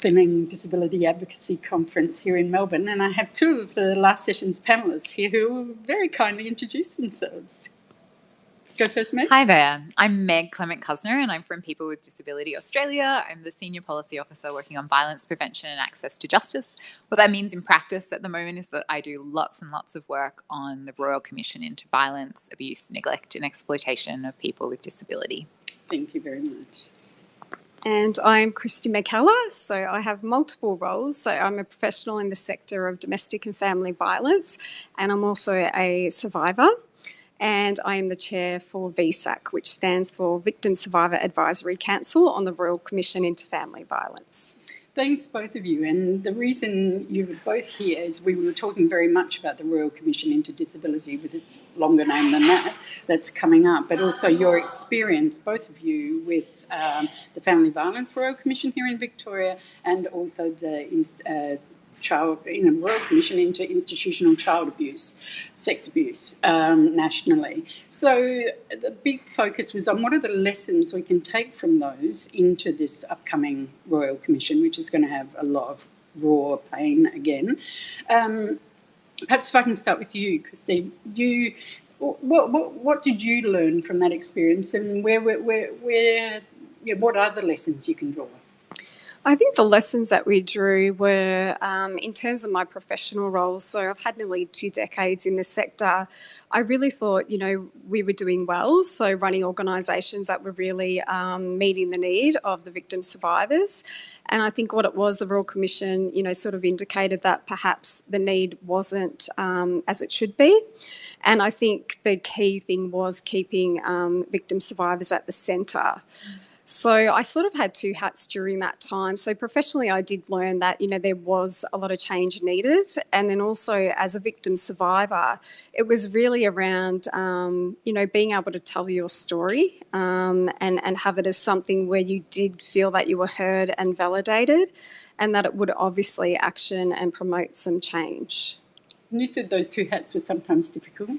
Disability Advocacy Conference here in Melbourne, and I have two of the last session's panellists here who will very kindly introduce themselves. Go first, Meg. Hi there, I'm Meg ClementCouzner and I'm from People with Disability Australia. I'm the Senior Policy Officer working on violence prevention and access to justice. What that means in practice at the moment is that I do lots and lots of work on the Royal Commission into Violence, Abuse, Neglect and Exploitation of People with Disability. Thank you very much. And I'm Kristy McKellar, so I have multiple roles. So I'm a professional in the sector of domestic and family violence, and I'm also a survivor. And I am the chair for VSAC, which stands for Victim Survivor Advisory Council on the Royal Commission into Family Violence. Thanks, both of you. And the reason you're both here is we were talking very much about the Royal Commission into Disability, with its longer name than that, that's coming up, but also your experience, both of you, with the Family Violence Royal Commission here in Victoria, and also the Royal Commission into institutional child abuse, sex abuse nationally. So the big focus was on what are the lessons we can take from those into this upcoming Royal Commission, which is going to have a lot of raw pain again. Perhaps if I can start with you, Kristy. What did you learn from that experience, and what are the lessons you can draw? I think the lessons that we drew were in terms of my professional roles. So I've had nearly 2 decades in this sector. I really thought, we were doing well. So running organisations that were really meeting the need of the victim survivors. And I think what it was, the Royal Commission, sort of indicated that perhaps the need wasn't as it should be. And I think the key thing was keeping victim survivors at the centre. So I sort of had 2 hats during that time. So professionally, I did learn that, there was a lot of change needed. And then also as a victim survivor, it was really around, being able to tell your story and have it as something where you did feel that you were heard and validated, and that it would obviously action and promote some change. And you said those 2 hats were sometimes difficult.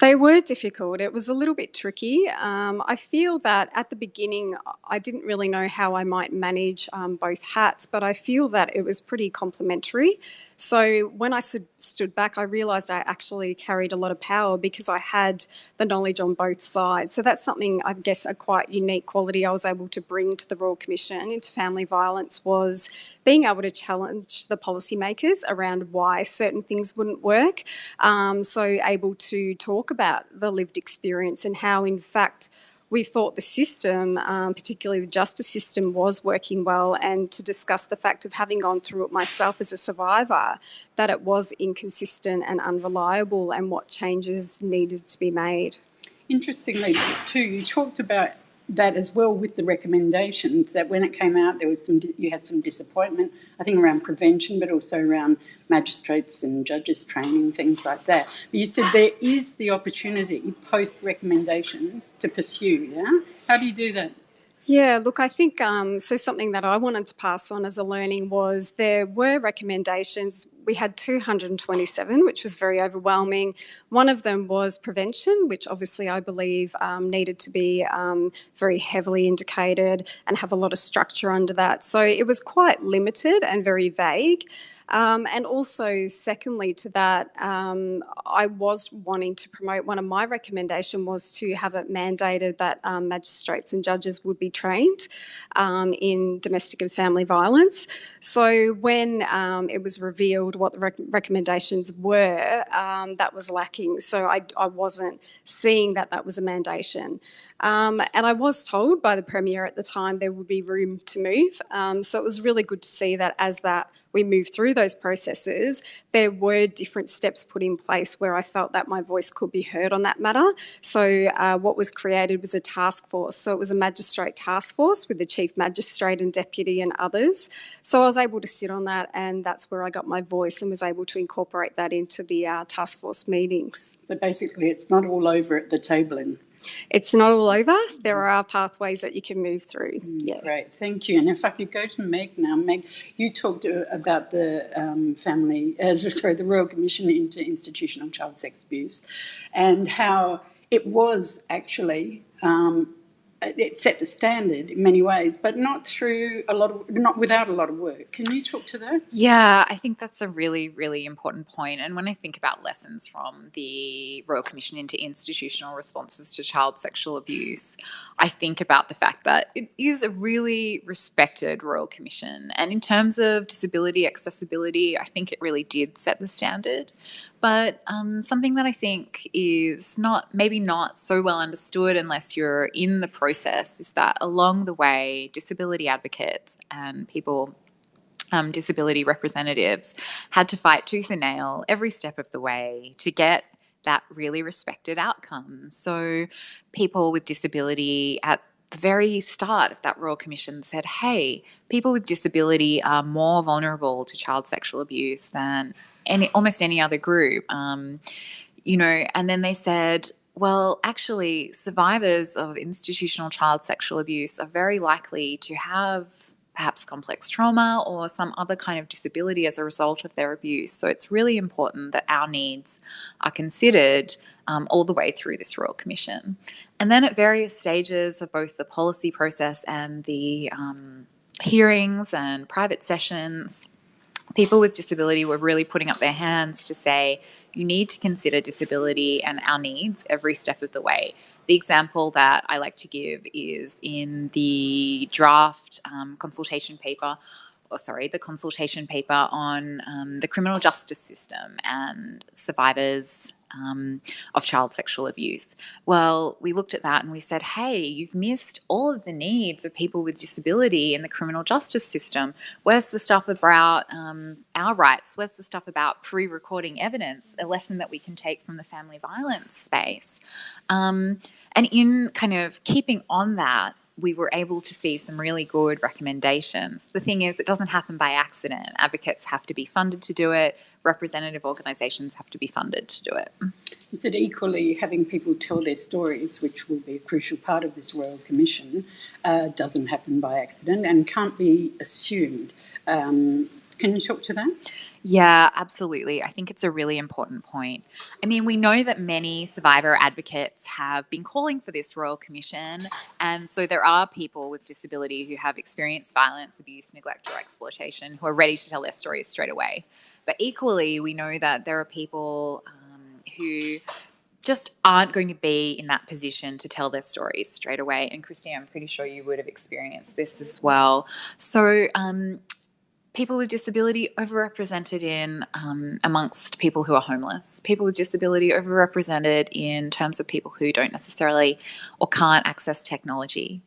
They were difficult. It was a little bit tricky. I feel that at the beginning, I didn't really know how I might manage both hats, but I feel that it was pretty complementary. So when I stood back, I realised I actually carried a lot of power because I had the knowledge on both sides. So that's something, I guess, a quite unique quality I was able to bring to the Royal Commission into family violence, was being able to challenge the policymakers around why certain things wouldn't work. So able to talk about the lived experience and how, in fact, we thought the system, particularly the justice system, was working well, and to discuss the fact of having gone through it myself as a survivor, that it was inconsistent and unreliable and what changes needed to be made. Interestingly, too, you talked about that as well with the recommendations, that when it came out there was you had some disappointment, I think around prevention, but also around magistrates and judges training, things like that. But you said there is the opportunity post recommendations to pursue, yeah? How do you do that? Yeah, look, I think so something that I wanted to pass on as a learning was there were recommendations. We had 227, which was very overwhelming. One of them was prevention, which obviously I believe needed to be very heavily indicated and have a lot of structure under that. So it was quite limited and very vague. And also, secondly to that, I was wanting to promote, one of my recommendations was to have it mandated that magistrates and judges would be trained in domestic and family violence. So when it was revealed what the recommendations were, that was lacking. So I wasn't seeing that was a mandation. And I was told by the Premier at the time there would be room to move. So it was really good to see that as that we moved through those processes, there were different steps put in place where I felt that my voice could be heard on that matter. So what was created was a task force. So it was a magistrate task force with the Chief Magistrate and Deputy and others. So I was able to sit on that, and that's where I got my voice and was able to incorporate that into the task force meetings. So basically it's not all over at the tabling. It's not all over. There are pathways that you can move through. Yeah. Great, thank you. And if I could go to Meg now. Meg, you talked about the the Royal Commission into Institutional Child Sex Abuse, and how it was actually it set the standard in many ways, but not without a lot of work. Can you talk to that? Yeah, I think that's a really, really important point. And when I think about lessons from the Royal Commission into institutional responses to child sexual abuse, I think about the fact that it is a really respected Royal Commission. And in terms of disability accessibility, I think it really did set the standard. But something that I think is maybe not so well understood unless you're in the process is that along the way, disability advocates and people, disability representatives, had to fight tooth and nail every step of the way to get that really respected outcome. So people with disability at the very start of that Royal Commission said, hey, people with disability are more vulnerable to child sexual abuse than almost any other group. And then they said, well, actually, survivors of institutional child sexual abuse are very likely to have perhaps complex trauma or some other kind of disability as a result of their abuse. So it's really important that our needs are considered all the way through this Royal Commission. And then at various stages of both the policy process and the hearings and private sessions, people with disability were really putting up their hands to say, you need to consider disability and our needs every step of the way. The example that I like to give is in the draft consultation paper on the criminal justice system and survivors of child sexual abuse. Well, we looked at that and we said, hey, you've missed all of the needs of people with disability in the criminal justice system. Where's the stuff about our rights? Where's the stuff about pre-recording evidence, a lesson that we can take from the family violence space? And in kind of keeping on that, we were able to see some really good recommendations. The thing is, it doesn't happen by accident. Advocates have to be funded to do it. Representative organisations have to be funded to do it. You said equally having people tell their stories, which will be a crucial part of this Royal Commission, doesn't happen by accident and can't be assumed. Can you talk to that? Yeah, absolutely. I think it's a really important point. I mean, we know that many survivor advocates have been calling for this Royal Commission, and so there are people with disability who have experienced violence, abuse, neglect, or exploitation who are ready to tell their stories straight away. But equally, we know that there are people who just aren't going to be in that position to tell their stories straight away. And Kristy, I'm pretty sure you would have experienced this as well. So people with disability overrepresented in amongst people who are homeless, people with disability overrepresented in terms of people who don't necessarily or can't access technology.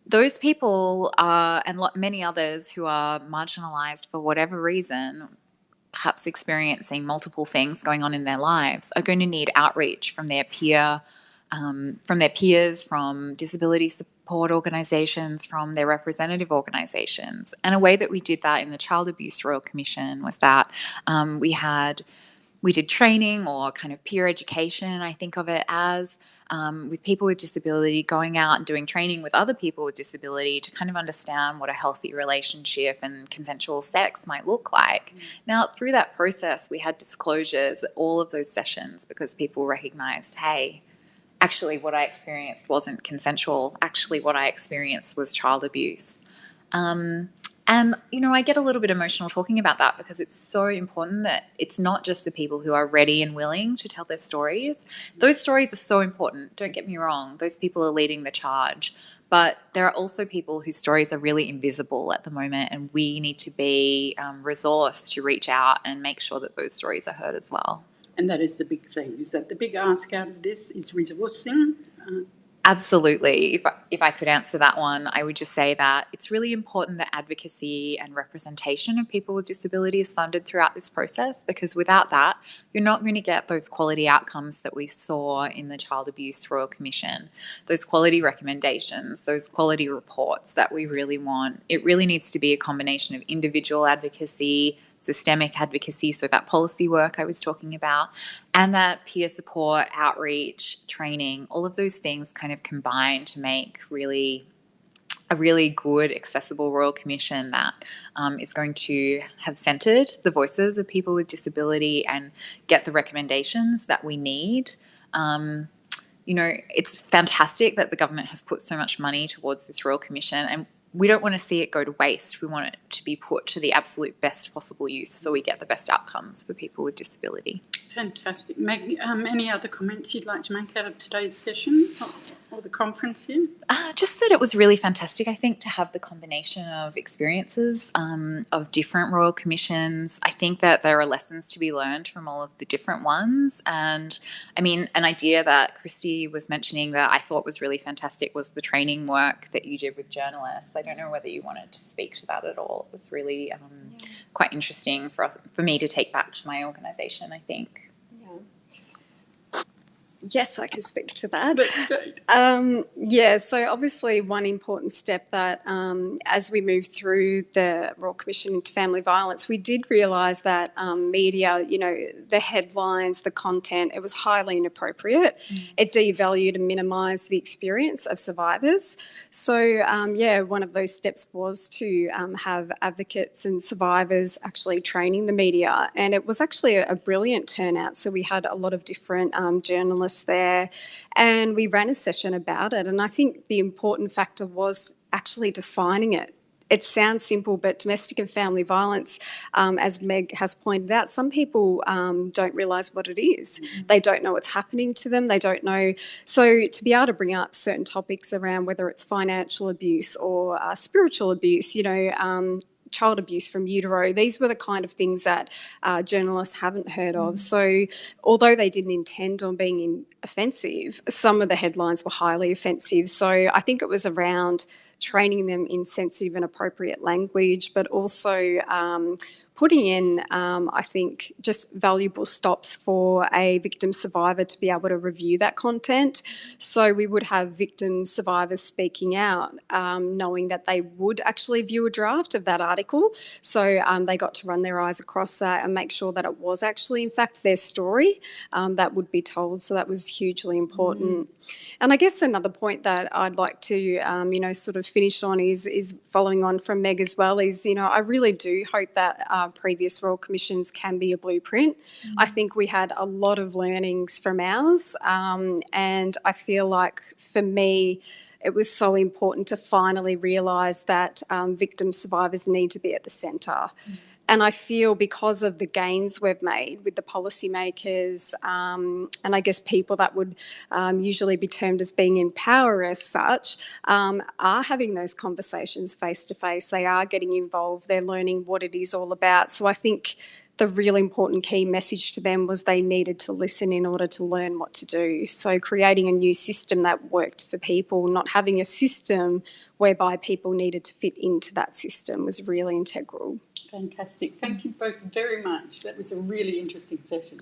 Those people are, and many others who are marginalised for whatever reason, perhaps experiencing multiple things going on in their lives, are going to need outreach from their peers, from disability support organisations, from their representative organisations. And a way that we did that in the Child Abuse Royal Commission was that we did training or kind of peer education, I think of it as, with people with disability, going out and doing training with other people with disability to kind of understand what a healthy relationship and consensual sex might look like. Now, through that process, we had disclosures at all of those sessions because people recognised, hey, actually what I experienced wasn't consensual. Actually what I experienced was child abuse. And, I get a little bit emotional talking about that because it's so important that it's not just the people who are ready and willing to tell their stories. Those stories are so important, don't get me wrong. Those people are leading the charge. But there are also people whose stories are really invisible at the moment, and we need to be resourced to reach out and make sure that those stories are heard as well. And that is the big thing. Is that the big ask out of this is resourcing? Absolutely. If I could answer that one, I would just say that it's really important that advocacy and representation of people with disability is funded throughout this process, because without that, you're not going to get those quality outcomes that we saw in the Child Abuse Royal Commission, those quality recommendations, those quality reports that we really want. It really needs to be a combination of individual advocacy, systemic advocacy, so that policy work I was talking about, and that peer support, outreach, training, all of those things kind of combine to make a really good, accessible Royal Commission that is going to have centred the voices of people with disability and get the recommendations that we need it's fantastic that the government has put so much money towards this Royal Commission, and we don't want to see it go to waste. We want it to be put to the absolute best possible use so we get the best outcomes for people with disability. Fantastic. Meg, any other comments you'd like to make out of today's session or the conference here? Just that it was really fantastic, I think, to have the combination of experiences of different Royal Commissions. I think that there are lessons to be learned from all of the different ones. And I mean, an idea that Kristy was mentioning that I thought was really fantastic was the training work that you did with journalists. I don't know whether you wanted to speak to that at all. It was really quite interesting for me to take back to my organisation, I think. Yes, I can speak to that. That's great. So obviously one important step that as we moved through the Royal Commission into Family Violence, we did realise that media, the headlines, the content, it was highly inappropriate. It devalued and minimised the experience of survivors. So, one of those steps was to have advocates and survivors actually training the media, and it was actually a brilliant turnout. So we had a lot of different journalists there, and we ran a session about it. And I think the important factor was actually defining it. It sounds simple, but domestic and family violence, as Meg has pointed out, some people don't realise what it is. They don't know what's happening to them. They don't know. So to be able to bring up certain topics around whether it's financial abuse or spiritual abuse, child abuse from utero, these were the kind of things that journalists haven't heard of. So although they didn't intend on being offensive, some of the headlines were highly offensive. So I think it was around training them in sensitive and appropriate language, but also putting in, I think, just valuable stops for a victim survivor to be able to review that content. So we would have victim survivors speaking out, knowing that they would actually view a draft of that article. So they got to run their eyes across that and make sure that it was actually, in fact, their story that would be told. So that was hugely important. And I guess another point that I'd like to, sort of finish on is following on from Meg as well is, I really do hope that previous Royal Commissions can be a blueprint. I think we had a lot of learnings from ours, and I feel like for me, it was so important to finally realise that victim survivors need to be at the centre. And I feel because of the gains we've made with the policymakers and I guess people that would usually be termed as being in power as such, are having those conversations face to face. They are getting involved. They're learning what it is all about. So I think the really important key message to them was they needed to listen in order to learn what to do. So creating a new system that worked for people, not having a system whereby people needed to fit into that system was really integral. Fantastic. Thank you both very much. That was a really interesting session.